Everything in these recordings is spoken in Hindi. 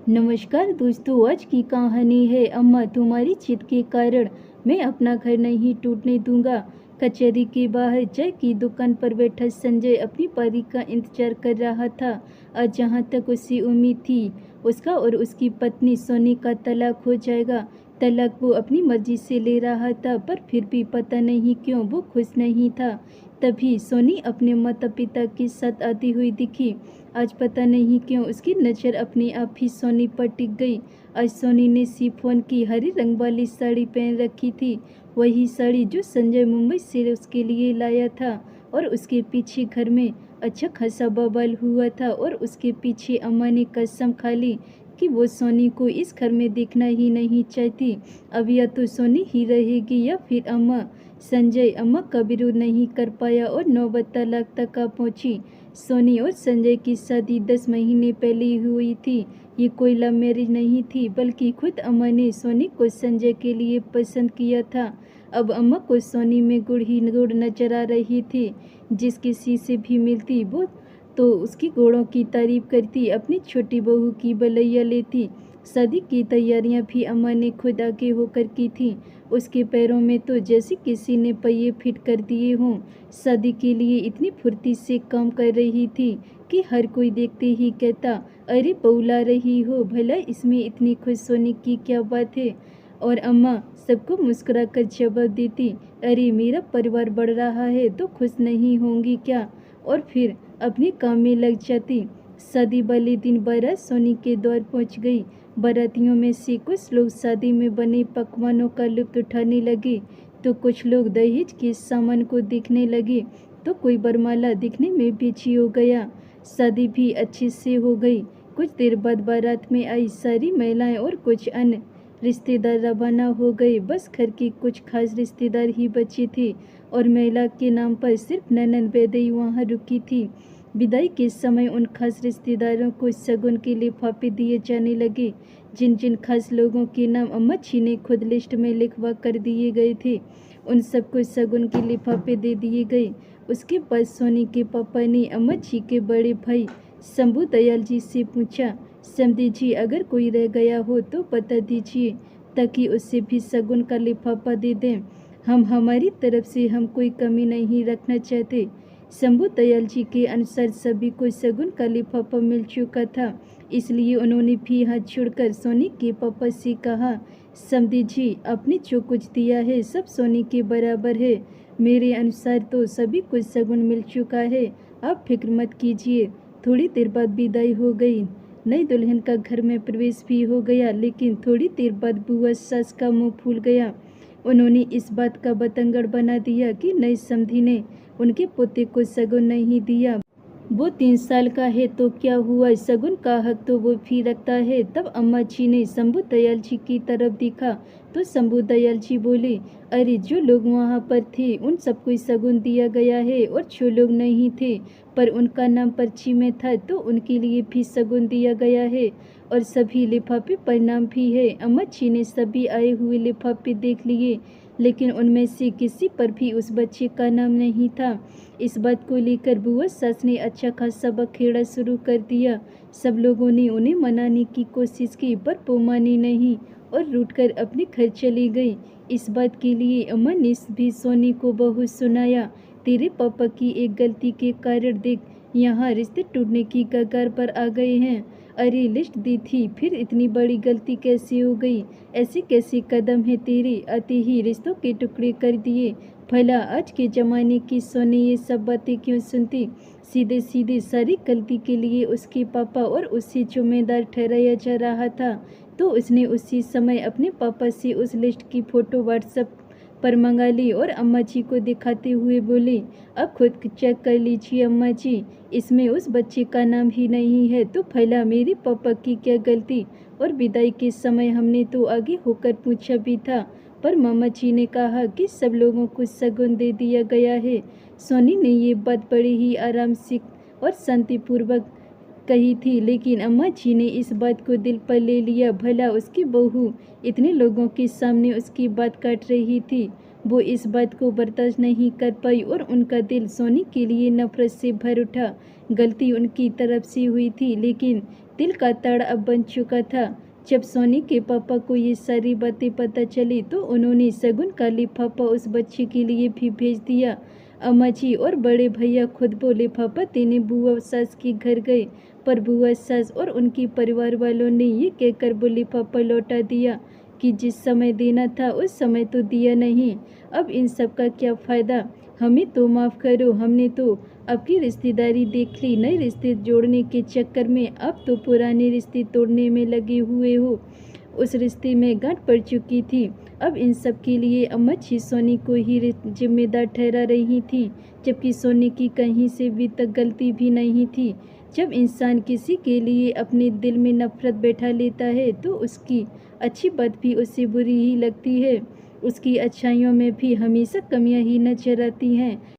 नमस्कार दोस्तों, आज की कहानी है अम्मा तुम्हारी जिद के कारण मैं अपना घर नहीं टूटने दूंगा। कचहरी के बाहर चाय की दुकान पर बैठा संजय अपनी पारी का इंतजार कर रहा था। आज जहाँ तक उसे उम्मीद थी उसका और उसकी पत्नी सोनी का तलाक हो जाएगा। तलाक वो अपनी मर्जी से ले रहा था, पर फिर भी पता नहीं क्यों वो खुश नहीं था। तभी सोनी अपने माता पिता के साथ आती हुई दिखी। आज पता नहीं क्यों उसकी नज़र अपने आप ही सोनी पर टिक गई। आज सोनी ने शिफॉन की हरे रंग वाली साड़ी पहन रखी थी, वही साड़ी जो संजय मुंबई से उसके लिए लाया था। और उसके पीछे घर में अच्छा खासा बवाल हुआ था और उसके पीछे अम्मा ने कसम खा ली कि वो सोनी को इस घर में देखना ही नहीं चाहती। अब या तो सोनी ही रहेगी या फिर अम्मा। संजय अम्मा का विरोध नहीं कर पाया और नौबत तलाक तक आ पहुंची। सोनी और संजय की शादी 10 महीने पहले हुई थी। ये कोई लव मैरिज नहीं थी, बल्कि खुद अम्मा ने सोनी को संजय के लिए पसंद किया था। अब अम्मा को सोनी में गुड़ ही गुड़ नजर आ रही थी। जिस किसी से भी मिलती वो तो उसकी गुणों की तारीफ करती, अपनी छोटी बहू की भलैया लेती। शादी की तैयारियां भी अम्मा ने खुद आगे होकर की थी। उसके पैरों में तो जैसे किसी ने पहिए फिट कर दिए हों। शादी के लिए इतनी फुर्ती से काम कर रही थी कि हर कोई देखते ही कहता, अरे बौला रही हो, भला इसमें इतनी खुश होने की क्या बात है। और अम्मा सबको मुस्कुरा कर जवाब देती, अरे मेरा परिवार बढ़ रहा है तो खुश नहीं होंगी क्या। और फिर अपने काम में लग जाती। शादी वाले दिन बारात सोनी के द्वार पहुंच गई। बारातियों में से कुछ लोग शादी में बने पकवानों का लुत्फ उठाने लगे, तो कुछ लोग दहेज के सामान को देखने लगे, तो कोई बरमाला दिखने में बिजी हो गया। शादी भी अच्छे से हो गई। कुछ देर बाद बारात में आई सारी महिलाएं और कुछ अन्य रिश्तेदार रवाना हो गए। बस घर के कुछ खास रिश्तेदार ही बचे थे और महिला के नाम पर सिर्फ ननद बेदई वहाँ रुकी थी। विदाई के समय उन खास रिश्तेदारों को शगुन के लिफाफे दिए जाने लगे। जिन जिन खास लोगों के नाम अम्माची ने खुद लिस्ट में लिखवा कर दिए गए थे, उन सबको शगुन के लिफाफे दे दिए गए। उसके बाद सोनी के पापा ने अम्माची के बड़े भाई शंभू दयाल जी से पूछा, समधी जी अगर कोई रह गया हो तो बता दीजिए, ताकि उससे भी शगुन का लिफाफा दे दें। हम हमारी तरफ से हम कोई कमी नहीं रखना चाहते। शंभू दयाल जी के अनुसार सभी को शगुन का लिफाफा मिल चुका था, इसलिए उन्होंने भी हाथ छोड़कर सोनी के पापा से कहा, समधी जी आपने जो कुछ दिया है सब सोनी के बराबर है। मेरे अनुसार तो सभी को शगुन मिल चुका है, आप फिक्र मत कीजिए। थोड़ी देर बाद विदाई हो गई। नई दुल्हन का घर में प्रवेश भी हो गया, लेकिन थोड़ी देर बाद बुआ सास का मुंह फूल गया। उन्होंने इस बात का बतंगड़ बना दिया कि नई समधी ने उनके पोते को शगुन नहीं दिया। वो 3 साल का है तो क्या हुआ, शगुन का हक तो वो भी रखता है। तब अम्मा जी ने शंभू दयाल जी की तरफ देखा तो शंभू दयाल जी बोले, अरे जो लोग वहाँ पर थे उन सबको शगुन दिया गया है, और जो लोग नहीं थे पर उनका नाम पर्ची में था तो उनके लिए भी शगुन दिया गया है, और सभी लिफाफे पर नाम भी है। अम्मा जी ने सभी आए हुए लिफाफे देख लिए, लेकिन उनमें से किसी पर भी उस बच्चे का नाम नहीं था। इस बात को लेकर बुआ सास ने अच्छा खासा बखेड़ा शुरू कर दिया। सब लोगों ने उन्हें मनाने की कोशिश की, पर वो मानी नहीं और रूठकर अपने घर चली गई। इस बात के लिए अम्मा ने भी सोनी को बहुत सुनाया, तेरे पापा की एक गलती के कारण देख यहाँ रिश्ते टूटने की कगार पर आ गए हैं। अरे लिस्ट दी थी, फिर इतनी बड़ी गलती कैसे हो गई, ऐसे कैसे कदम है तेरे, आते ही रिश्तों के टुकड़े कर दिए। भला आज के ज़माने की सोनी ये सब बातें क्यों सुनती। सीधे सीधे सारी गलती के लिए उसके पापा और उसे जिम्मेदार ठहराया जा रहा था, तो उसने उसी समय अपने पापा से उस लिस्ट की फ़ोटो व्हाट्सएप पर मंगा ली और अम्मा जी को दिखाते हुए बोली, अब खुद चेक कर लीजिए अम्मा जी, इसमें उस बच्चे का नाम ही नहीं है, तो भला मेरे पापा की क्या गलती। और विदाई के समय हमने तो आगे होकर पूछा भी था, पर मामा जी ने कहा कि सब लोगों को शगुन दे दिया गया है। सोनी ने ये बात बड़े ही आराम से और शांतिपूर्वक कही थी, लेकिन अम्मा जी ने इस बात को दिल पर ले लिया। भला उसकी बहू इतने लोगों के सामने उसकी बात काट रही थी, वो इस बात को बर्दाश्त नहीं कर पाई और उनका दिल सोनी के लिए नफरत से भर उठा। गलती उनकी तरफ से हुई थी, लेकिन तिल का ताड़ अब बन चुका था। जब सोनी के पापा को ये सारी बातें पता चली तो उन्होंने शगुन का लिफाफा उस बच्चे के लिए भी भेज दिया। अम्मा जी और बड़े भैया खुद वो लिफाफा देने बुआ सास के घर गए, पर बुआ सास और उनके परिवार वालों ने ये कहकर वो लिफाफा लौटा दिया कि जिस समय देना था उस समय तो दिया नहीं। अब इन सब का क्या फ़ायदा? हमें तो माफ़ करो, हमने तो आपकी रिश्तेदारी देख ली। नए रिश्ते जोड़ने के चक्कर में अब तो पुराने रिश्ते तोड़ने में लगे हुए हो। उस रिश्ते में गांठ पड़ चुकी थी। अब इन सब के लिए अम्मा जी सोनी को ही जिम्मेदार ठहरा रही थी, जबकि सोनी की कहीं से भी तक गलती भी नहीं थी। जब इंसान किसी के लिए अपने दिल में नफरत बैठा लेता है तो उसकी अच्छी बात भी उसे बुरी ही लगती है। उसकी अच्छाइयों में भी हमेशा कमियां ही नजर आती हैं।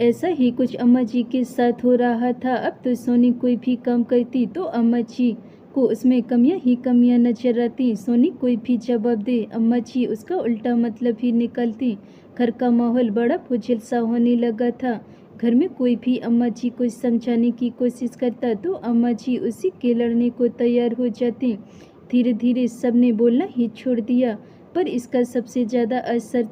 ऐसा ही कुछ अम्मा जी के साथ हो रहा था। अब तो सोनी कोई भी काम करती तो अम्मा जी को उसमें कमियां ही कमियां नजर आती। सोनी कोई भी जवाब दे, अम्मा जी उसका उल्टा मतलब ही निकालती। घर का माहौल बड़ा बोझिल सा होने लगा था। घर में कोई भी अम्मा जी को समझाने की कोशिश करता तो अम्मा जी उसी के लड़ने को तैयार हो जाती। धीरे धीरे सबने बोलना ही छोड़ दिया, पर इसका सबसे ज़्यादा असर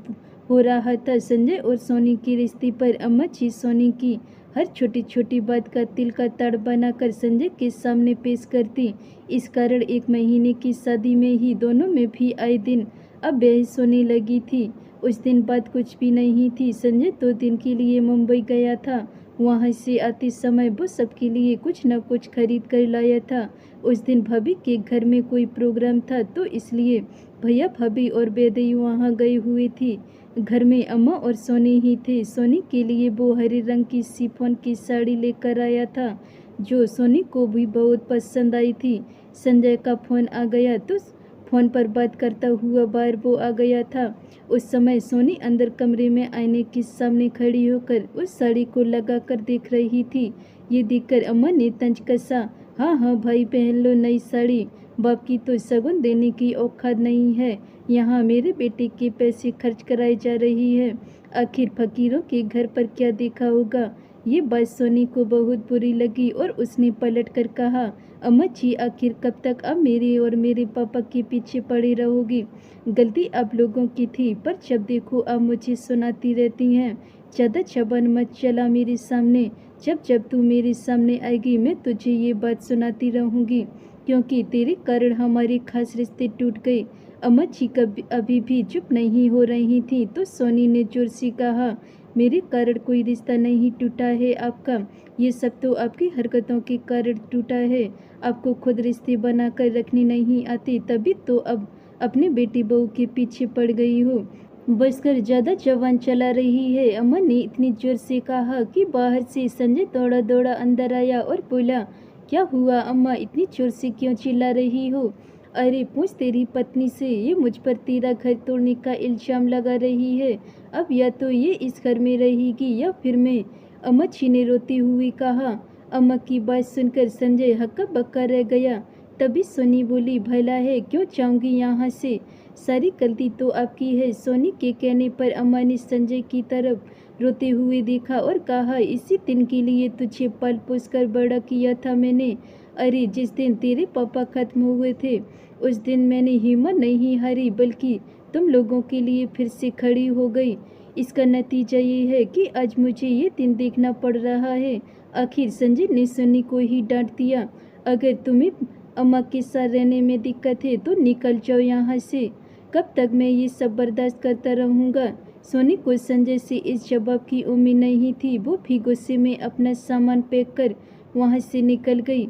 हो रहा था संजय और सोनी के रिश्ते पर। अम्मा जी सोनी की हर छोटी छोटी बात का तिल का ताड़ बनाकर संजय के सामने पेश करती। इस कारण 1 महीने की शादी में ही दोनों में भी आए दिन अब बहस होने लगी थी। उस दिन बात कुछ भी नहीं थी। संजय 2 दिन के लिए मुंबई गया था। वहां से आते समय वो सबके लिए कुछ न कुछ खरीद कर लाया था। उस दिन भाभी के घर में कोई प्रोग्राम था तो इसलिए भैया भाभी और बेदई वहां गए हुए थे। घर में अम्मा और सोनी ही थे। सोनी के लिए वो हरे रंग की शिफॉन की साड़ी लेकर आया था जो सोनी को भी बहुत पसंद आई थी। संजय का फोन आ गया तो फोन पर बात करता हुआ बाहर वो आ गया था। उस समय सोनी अंदर कमरे में आईने के सामने खड़ी होकर उस साड़ी को लगाकर देख रही थी। ये देखकर अम्मा ने तंज कसा, हाँ हाँ भाई पहन लो नई साड़ी, बाप की तो शगुन देने की औकात नहीं है, यहाँ मेरे बेटे के पैसे खर्च कराई जा रही है। आखिर फकीरों के घर पर क्या देखा होगा। ये बात सोनी को बहुत बुरी लगी और उसने पलट कर कहा, अम्मा जी आखिर कब तक अब मेरे और मेरे पापा के पीछे पड़े रहोगी। गलती आप लोगों की थी, पर जब देखो आप मुझे सुनाती रहती हैं। ज़्यादा जबान मत चला मेरे सामने। जब जब तू मेरे सामने आएगी मैं तुझे ये बात सुनाती रहूँगी, क्योंकि तेरे कारण हमारे खास रिश्ते टूट गए। अम्मा जी कभी अभी भी चुप नहीं हो रही थी तो सोनी ने जोर से कहा, मेरे कारण कोई रिश्ता नहीं टूटा है आपका, ये सब तो आपकी हरकतों के कारण टूटा है। आपको खुद रिश्ते बनाकर रखने नहीं आते, तभी तो अब अपने बेटी बहू के पीछे पड़ गई हो। बस कर ज़्यादा जवान चला रही है, अम्मा ने इतनी जोर से कहा कि बाहर से संजय दौड़ा दौड़ा अंदर आया और बोला, क्या हुआ अम्मा, इतनी जोर से क्यों चिल्ला रही हो। अरे पूछ तेरी पत्नी से, ये मुझ पर तेरा घर तोड़ने का इल्जाम लगा रही है। अब या तो ये इस घर में रहेगी या फिर मैं, अम्मा जी ने रोती हुई कहा। अम्मा की बात सुनकर संजय हक्का बक्का रह गया। तभी सोनी बोली, भला है क्यों जाऊंगी यहाँ से, सारी गलती तो आपकी है। सोनी के कहने पर अम्मा ने संजय की तरफ रोते हुए देखा और कहा, इसी दिन के लिए तुझे पाल पोस कर बड़ा किया था मैंने। अरे जिस दिन तेरे पापा खत्म हुए थे उस दिन मैंने हिम्मत नहीं हारी, बल्कि तुम लोगों के लिए फिर से खड़ी हो गई। इसका नतीजा ये है कि आज मुझे ये दिन देखना पड़ रहा है। आखिर संजय ने सोनी को ही डांट दिया, अगर तुम्हें अम्मा के साथ रहने में दिक्कत है तो निकल जाओ यहाँ से। कब तक मैं ये सब बर्दाश्त करता रहूँगा। सोनी को संजय से इस जवाब की उम्मीद नहीं थी। वो भी गुस्से में अपना सामान पैक कर वहाँ से निकल गई।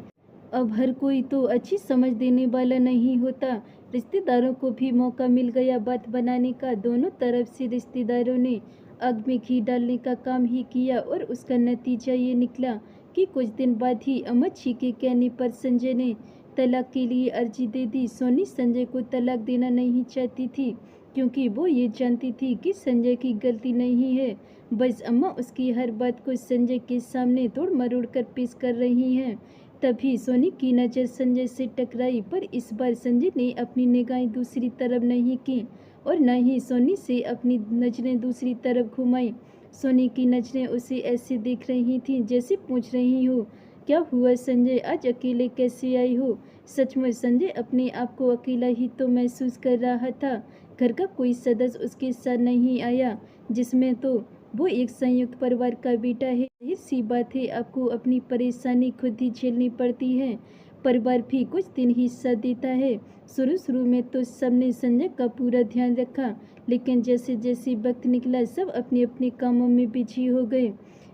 अब हर कोई तो अच्छी समझ देने वाला नहीं होता। रिश्तेदारों को भी मौका मिल गया बात बनाने का। दोनों तरफ से रिश्तेदारों ने आग में घी डालने का काम ही किया और उसका नतीजा ये निकला कि कुछ दिन बाद ही अम्मा जी के कहने पर संजय ने तलाक के लिए अर्जी दे दी। सोनी संजय को तलाक देना नहीं चाहती थी, क्योंकि वो ये जानती थी कि संजय की गलती नहीं है, बस अम्मा उसकी हर बात को संजय के सामने तोड़ मरोड़ कर पेश कर रही हैं। तभी सोनी की नज़र संजय से टकराई, पर इस बार संजय ने अपनी निगाहें दूसरी तरफ नहीं की और न ही सोनी से अपनी नज़रें दूसरी तरफ घुमाई। सोनी की नज़रें उसे ऐसे देख रही थीं जैसे पूछ रही हो, क्या हुआ संजय, आज अकेले कैसे आई हो? सचमुच संजय अपने आप को अकेला ही तो महसूस कर रहा था। घर का कोई सदस्य उसके साथ नहीं आया, जिसमें तो वो एक संयुक्त परिवार का बेटा है। जाहिर सी बात है आपको अपनी परेशानी खुद ही झेलनी पड़ती है। परिवार भी कुछ दिन ही साथ देता है। शुरू शुरू में तो सबने संजय का पूरा ध्यान रखा, लेकिन जैसे जैसे वक्त निकला सब अपने अपने कामों में बिजी हो गए।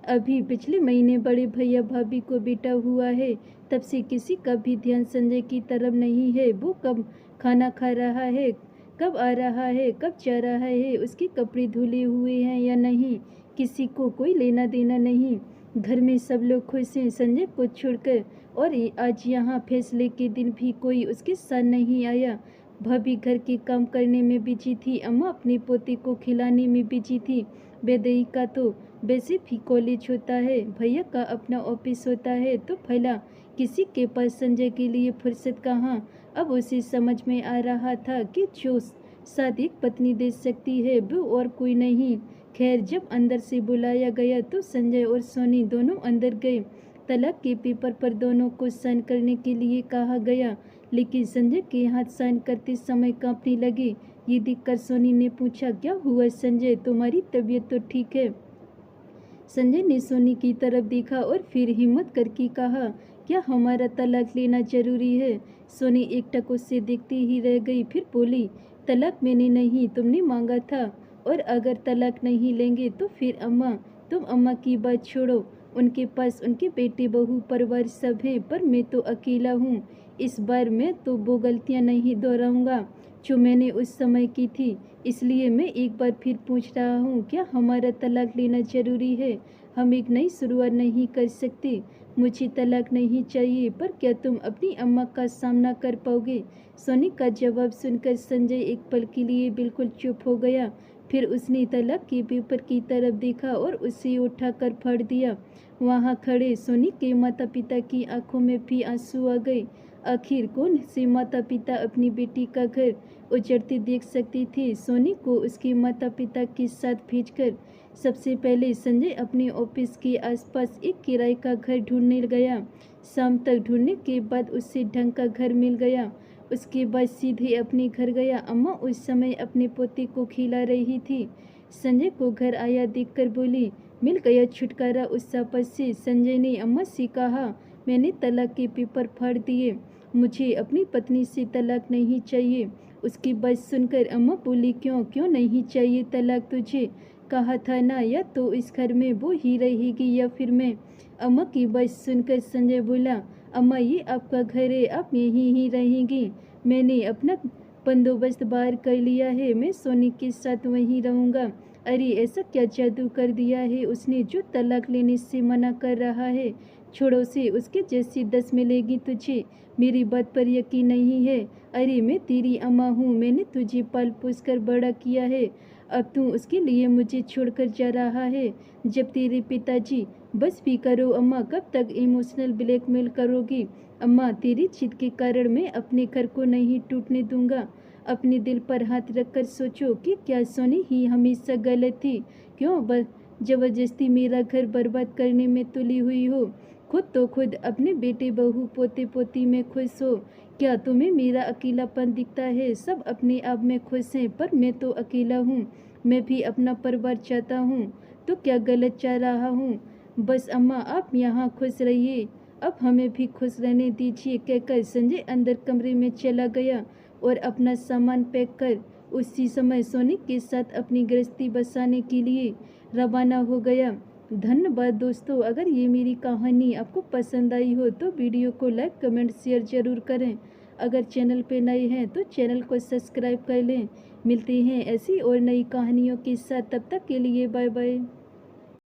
अभी पिछले महीने बड़े भैया भाभी को बेटा हुआ है, तब से किसी का भी ध्यान संजय की तरफ नहीं है। वो कब खाना खा रहा है, कब आ रहा है, कब जा रहा है, उसके कपड़े धुले हुए हैं या नहीं, किसी को कोई लेना देना नहीं। घर में सब लोग खुश हैं संजय को छोड़कर, और आज यहाँ फैसले के दिन भी कोई उसके साथ नहीं आया। भाभी घर के काम करने में बिजी थी, अम्मा अपने पोते को खिलाने में बिजी थी। बेदई का तो वैसे भी कॉलेज होता है, भैया का अपना ऑफिस होता है, तो भला किसी के पास संजय के लिए फुर्सत कहाँ। अब उसे समझ में आ रहा था कि जो साथ एक पत्नी दे सकती है वो और कोई नहीं। खैर जब अंदर से बुलाया गया तो संजय और सोनी दोनों अंदर गए। तलाक के पेपर पर दोनों को साइन करने के लिए कहा गया, लेकिन संजय के हाथ साइन करते समय कांपने लगे। ये देखकर सोनी ने पूछा, क्या हुआ संजय, तुम्हारी तबीयत तो ठीक है? संजय ने सोनी की तरफ देखा और फिर हिम्मत करके कहा, क्या हमारा तलाक लेना जरूरी है? सोनी एकटक उससे देखती ही रह गई, फिर बोली, तलाक मैंने नहीं तुमने मांगा था, और अगर तलाक नहीं लेंगे तो फिर अम्मा, तुम अम्मा की बात छोड़ो, उनके पास उनके बेटे बहू परिवार सब है, पर मैं तो अकेला हूँ। इस बार मैं तो वो गलतियाँ नहीं दोहराऊंगा जो मैंने उस समय की थी। इसलिए मैं एक बार फिर पूछ रहा हूँ, क्या हमारा तलाक लेना जरूरी है? हम एक नई शुरुआत नहीं कर सकते? मुझे तलाक नहीं चाहिए, पर क्या तुम अपनी अम्मा का सामना कर पाओगे? सोनी का जवाब सुनकर संजय एक पल के लिए बिल्कुल चुप हो गया। फिर उसने तलाक के पेपर की तरफ देखा और उसे उठाकर फाड़ दिया। वहाँ खड़े सोनी के माता पिता की आंखों में भी आंसू आ गए। आखिर कौन से माता पिता अपनी बेटी का घर उजड़ते देख सकते थे? सोनी को उसके माता पिता के साथ भेजकर सबसे पहले संजय अपने ऑफिस के आसपास एक किराए का घर ढूंढने गया। शाम तक ढूंढने के बाद उसे ढंग का घर मिल गया। उसके बाद सीधे अपने घर गया। अम्मा उस समय अपने पोते को खिला रही थी। संजय को घर आया देखकर बोली, मिल गया छुटकारा उस आफत से। संजय ने अम्मा से कहा, मैंने तलाक के पेपर फाड़ दिए, मुझे अपनी पत्नी से तलाक नहीं चाहिए। उसकी बात सुनकर अम्मा बोली, क्यों क्यों नहीं चाहिए तलाक तुझे? कहा था ना, या तो इस घर में वो ही रहेगी या फिर मैं। अम्मा की बात सुनकर संजय बोला, अम्मा ये आपका घर है, आप यहीं ही रहेंगी। मैंने अपना बंदोबस्त बाहर कर लिया है, मैं सोनी के साथ वहीं रहूँगा। अरे ऐसा क्या जादू कर दिया है उसने जो तलाक लेने से मना कर रहा है? छोड़ो से, उसके जैसी 10 मिलेगी तुझे। मेरी बात पर यकीन नहीं है? अरे मैं तेरी अम्मा हूँ, मैंने तुझे पाल पोस कर बड़ा किया है, अब तू उसके लिए मुझे छोड़कर जा रहा है? जब तेरे पिताजी, बस भी करो अम्मा, कब तक इमोशनल ब्लैकमेल करोगी? अम्मा तेरी जिद के कारण मैं अपने घर को नहीं टूटने दूंगा। अपने दिल पर हाथ रखकर सोचो कि क्या सोनी ही हमेशा गलत थी? क्यों बस जबरदस्ती मेरा घर बर्बाद करने में तुली हुई हो? खुद तो खुद अपने बेटे बहू पोते पोती में खुश हो। क्या तुम्हें मेरा अकेलापन दिखता है? सब अपने आप में खुश हैं, पर मैं तो अकेला हूँ। मैं भी अपना परिवार चाहता हूँ, तो क्या गलत चाह रहा हूँ? बस अम्मा आप यहाँ खुश रहिए, अब हमें भी खुश रहने दीजिए, कहकर संजय अंदर कमरे में चला गया और अपना सामान पैक कर उसी समय सोनी के साथ अपनी गृहस्थी बसाने के लिए रवाना हो गया। धन्यवाद दोस्तों, अगर ये मेरी कहानी आपको पसंद आई हो तो वीडियो को लाइक कमेंट शेयर जरूर करें। अगर चैनल पे नए हैं तो चैनल को सब्सक्राइब कर लें। मिलते हैं ऐसी और नई कहानियों के साथ, तब तक के लिए बाय बाय।